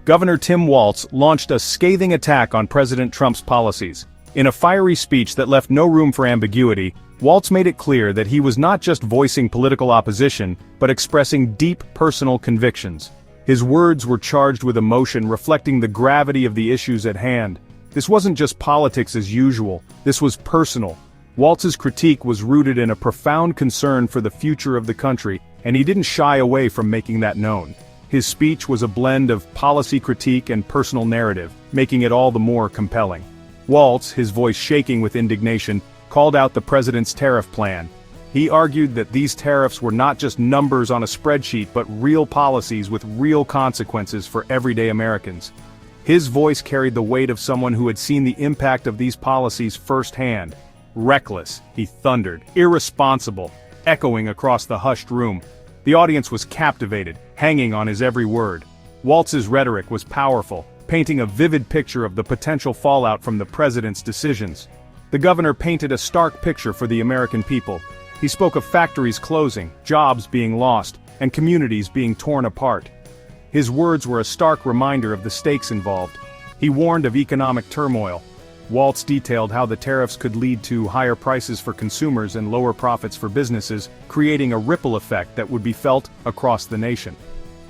Governor Tim Walz launched a scathing attack on President Trump's policies. In a fiery speech that left no room for ambiguity, Walz made it clear that he was not just voicing political opposition, but expressing deep personal convictions. His words were charged with emotion, reflecting the gravity of the issues at hand. This wasn't just politics as usual, this was personal. Walz's critique was rooted in a profound concern for the future of the country, and he didn't shy away from making that known. His speech was a blend of policy critique and personal narrative, making it all the more compelling. Walz, his voice shaking with indignation, called out the president's tariff plan. He argued that these tariffs were not just numbers on a spreadsheet but real policies with real consequences for everyday Americans. His voice carried the weight of someone who had seen the impact of these policies firsthand. Reckless, he thundered, irresponsible, echoing across the hushed room. The audience was captivated, hanging on his every word. Walz's rhetoric was powerful, painting a vivid picture of the potential fallout from the president's decisions. The governor painted a stark picture for the American people. He spoke of factories closing, jobs being lost, and communities being torn apart. His words were a stark reminder of the stakes involved. He warned of economic turmoil. Walz detailed how the tariffs could lead to higher prices for consumers and lower profits for businesses, creating a ripple effect that would be felt across the nation.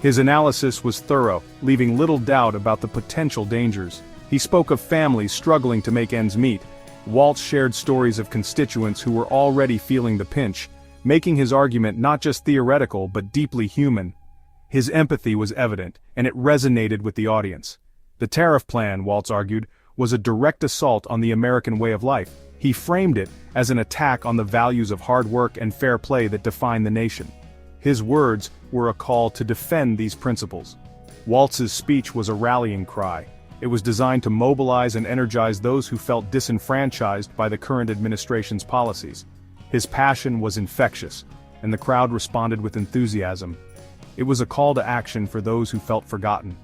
His analysis was thorough, leaving little doubt about the potential dangers. He spoke of families struggling to make ends meet. Walz shared stories of constituents who were already feeling the pinch, making his argument not just theoretical but deeply human. His empathy was evident, and it resonated with the audience. The tariff plan, Walz argued, was a direct assault on the American way of life. He framed it as an attack on the values of hard work and fair play that define the nation. His words were a call to defend these principles. Walz's speech was a rallying cry. It was designed to mobilize and energize those who felt disenfranchised by the current administration's policies. His passion was infectious, and the crowd responded with enthusiasm. It was a call to action for those who felt forgotten.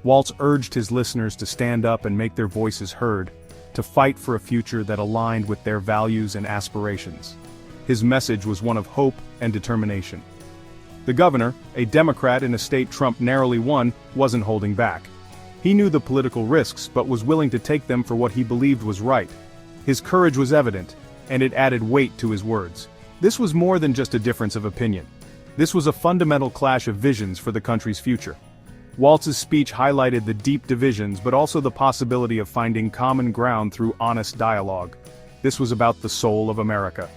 Walz urged his listeners to stand up and make their voices heard, to fight for a future that aligned with their values and aspirations. His message was one of hope and determination. The governor, a Democrat in a state Trump narrowly won, wasn't holding back. He knew the political risks but was willing to take them for what he believed was right. His courage was evident, and it added weight to his words. This was more than just a difference of opinion. This was a fundamental clash of visions for the country's future. Walz's speech highlighted the deep divisions but also the possibility of finding common ground through honest dialogue. This was about the soul of America.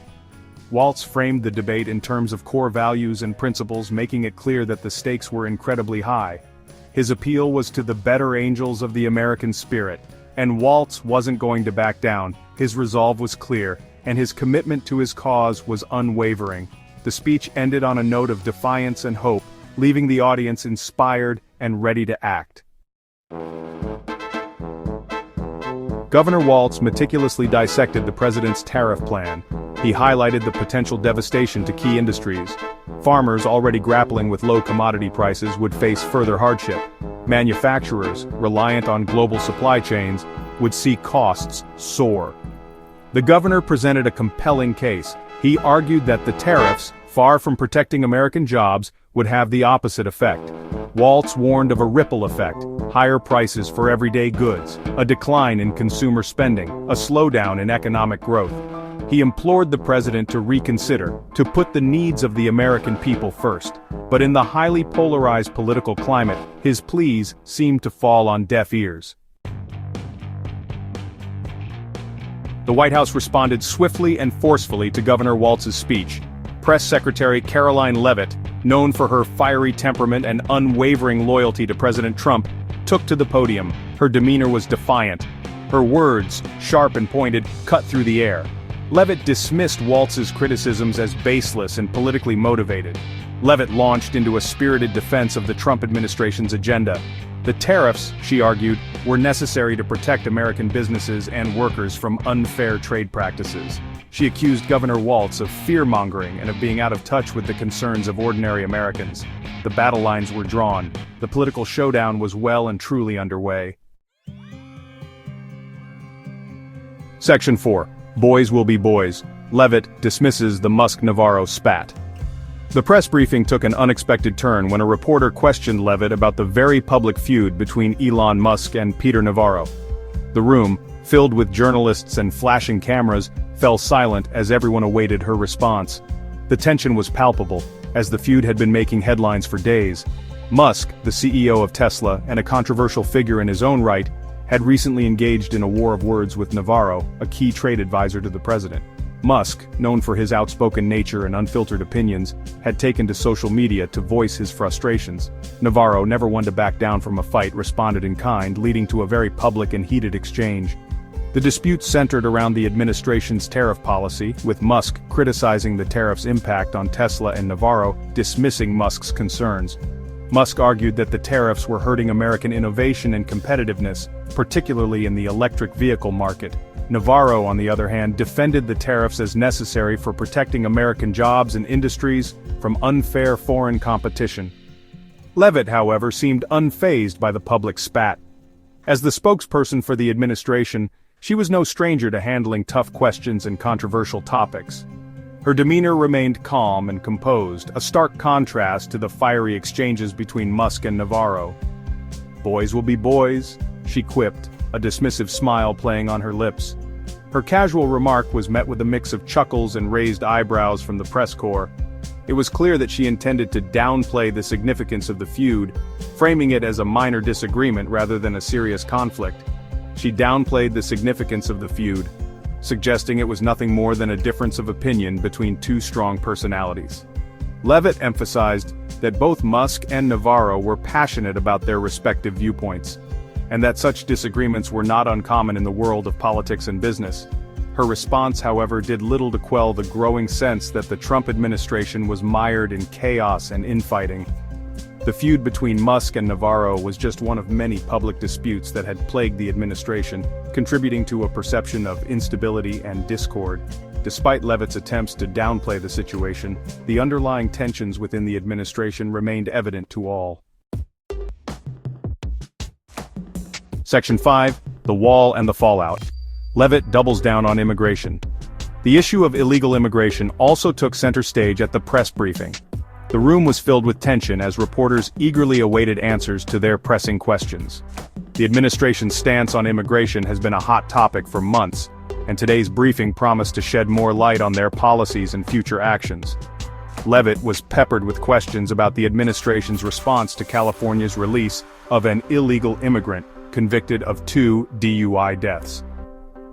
Walz framed the debate in terms of core values and principles, making it clear that the stakes were incredibly high. His appeal was to the better angels of the American spirit, and Walz wasn't going to back down. His resolve was clear, and his commitment to his cause was unwavering. The speech ended on a note of defiance and hope, leaving the audience inspired and ready to act. Governor Walz meticulously dissected the president's tariff plan. He highlighted the potential devastation to key industries. Farmers already grappling with low commodity prices would face further hardship. Manufacturers, reliant on global supply chains, would see costs soar. The governor presented a compelling case. He argued that the tariffs, far from protecting American jobs, would have the opposite effect. Walz warned of a ripple effect, higher prices for everyday goods, a decline in consumer spending, a slowdown in economic growth. He implored the president to reconsider, to put the needs of the American people first. But in the highly polarized political climate, his pleas seemed to fall on deaf ears. The White House responded swiftly and forcefully to Governor Walz's speech. Press Secretary Karoline Leavitt, known for her fiery temperament and unwavering loyalty to President Trump, took to the podium. Her demeanor was defiant. Her words, sharp and pointed, cut through the air. Leavitt dismissed Walz's criticisms as baseless and politically motivated. Leavitt launched into a spirited defense of the Trump administration's agenda. The tariffs, she argued, were necessary to protect American businesses and workers from unfair trade practices. She accused Governor Walz of fear-mongering and of being out of touch with the concerns of ordinary Americans. The battle lines were drawn. The political showdown was well and truly underway. Section 4. Boys will be boys. Leavitt dismisses the Musk-Navarro spat. The press briefing took an unexpected turn when a reporter questioned Leavitt about the very public feud between Elon Musk and Peter Navarro. The room, filled with journalists and flashing cameras, fell silent as everyone awaited her response. The tension was palpable, as the feud had been making headlines for days. Musk, the CEO of Tesla and a controversial figure in his own right, had recently engaged in a war of words with Navarro, a key trade advisor to the president. Musk, known for his outspoken nature and unfiltered opinions, had taken to social media to voice his frustrations. Navarro, never one to back down from a fight, responded in kind, leading to a very public and heated exchange. The dispute centered around the administration's tariff policy, with Musk criticizing the tariff's impact on Tesla and Navarro dismissing Musk's concerns. Musk argued that the tariffs were hurting American innovation and competitiveness, particularly in the electric vehicle market. Navarro, on the other hand, defended the tariffs as necessary for protecting American jobs and industries from unfair foreign competition. Leavitt, however, seemed unfazed by the public spat. As the spokesperson for the administration, she was no stranger to handling tough questions and controversial topics. Her demeanor remained calm and composed, a stark contrast to the fiery exchanges between Musk and Navarro. "Boys will be boys," she quipped, a dismissive smile playing on her lips. Her casual remark was met with a mix of chuckles and raised eyebrows from the press corps. It was clear that she intended to downplay the significance of the feud, framing it as a minor disagreement rather than a serious conflict. She downplayed the significance of the feud, suggesting it was nothing more than a difference of opinion between two strong personalities. Leavitt emphasized that both Musk and Navarro were passionate about their respective viewpoints, and that such disagreements were not uncommon in the world of politics and business. Her response, however, did little to quell the growing sense that the Trump administration was mired in chaos and infighting. The feud between Musk and Navarro was just one of many public disputes that had plagued the administration, contributing to a perception of instability and discord. Despite Leavitt's attempts to downplay the situation, the underlying tensions within the administration remained evident to all. Section 5, The Wall and the Fallout. Leavitt doubles down on immigration. The issue of illegal immigration also took center stage at the press briefing. The room was filled with tension as reporters eagerly awaited answers to their pressing questions. The administration's stance on immigration has been a hot topic for months, and today's briefing promised to shed more light on their policies and future actions. Leavitt was peppered with questions about the administration's response to California's release of an illegal immigrant convicted of 2 DUI deaths.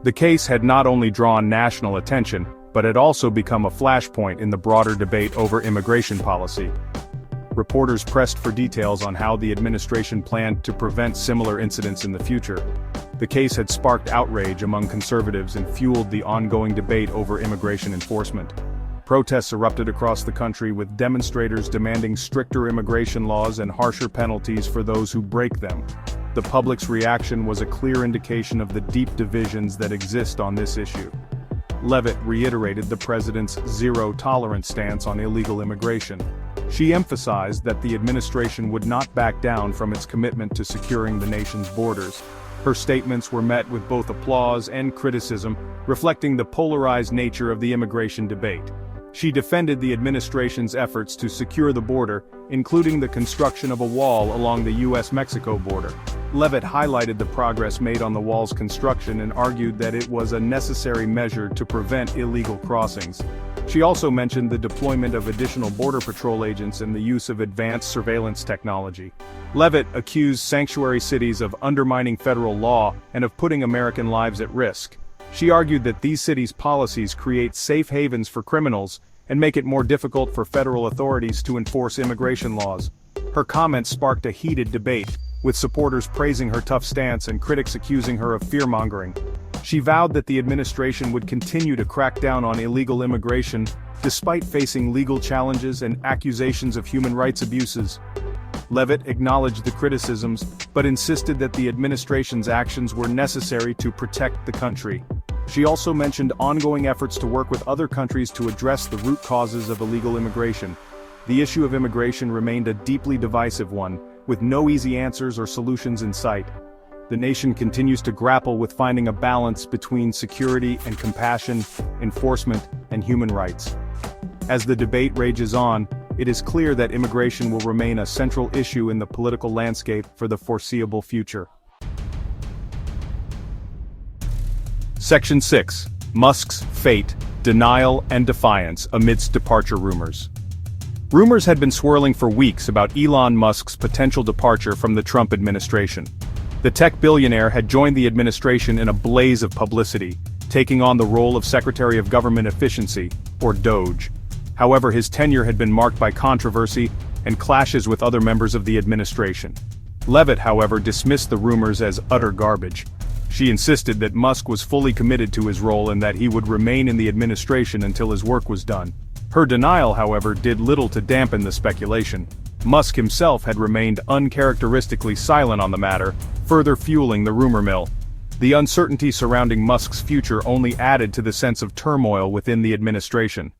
The case had not only drawn national attention, but had also become a flashpoint in the broader debate over immigration policy. Reporters pressed for details on how the administration planned to prevent similar incidents in the future. The case had sparked outrage among conservatives and fueled the ongoing debate over immigration enforcement. Protests erupted across the country, with demonstrators demanding stricter immigration laws and harsher penalties for those who break them. The public's reaction was a clear indication of the deep divisions that exist on this issue. Leavitt reiterated the president's zero-tolerance stance on illegal immigration. She emphasized that the administration would not back down from its commitment to securing the nation's borders. Her statements were met with both applause and criticism, reflecting the polarized nature of the immigration debate. She defended the administration's efforts to secure the border, including the construction of a wall along the U.S.-Mexico border. Leavitt highlighted the progress made on the wall's construction and argued that it was a necessary measure to prevent illegal crossings. She also mentioned the deployment of additional Border Patrol agents and the use of advanced surveillance technology. Leavitt accused sanctuary cities of undermining federal law and of putting American lives at risk. She argued that these cities' policies create safe havens for criminals and make it more difficult for federal authorities to enforce immigration laws. Her comments sparked a heated debate, with supporters praising her tough stance and critics accusing her of fear-mongering. She vowed that the administration would continue to crack down on illegal immigration, despite facing legal challenges and accusations of human rights abuses. Leavitt acknowledged the criticisms, but insisted that the administration's actions were necessary to protect the country. She also mentioned ongoing efforts to work with other countries to address the root causes of illegal immigration. The issue of immigration remained a deeply divisive one, with no easy answers or solutions in sight. The nation continues to grapple with finding a balance between security and compassion, enforcement, and human rights. As the debate rages on, it is clear that immigration will remain a central issue in the political landscape for the foreseeable future. Section 6. Musk's fate, denial and defiance amidst departure rumors. Rumors had been swirling for weeks about Elon Musk's potential departure from the Trump administration. The tech billionaire had joined the administration in a blaze of publicity, taking on the role of Secretary of Government Efficiency, or DOGE. However, his tenure had been marked by controversy and clashes with other members of the administration. Leavitt, however, dismissed the rumors as utter garbage. She insisted that Musk was fully committed to his role and that he would remain in the administration until his work was done. Her denial, however, did little to dampen the speculation. Musk himself had remained uncharacteristically silent on the matter, further fueling the rumor mill. The uncertainty surrounding Musk's future only added to the sense of turmoil within the administration.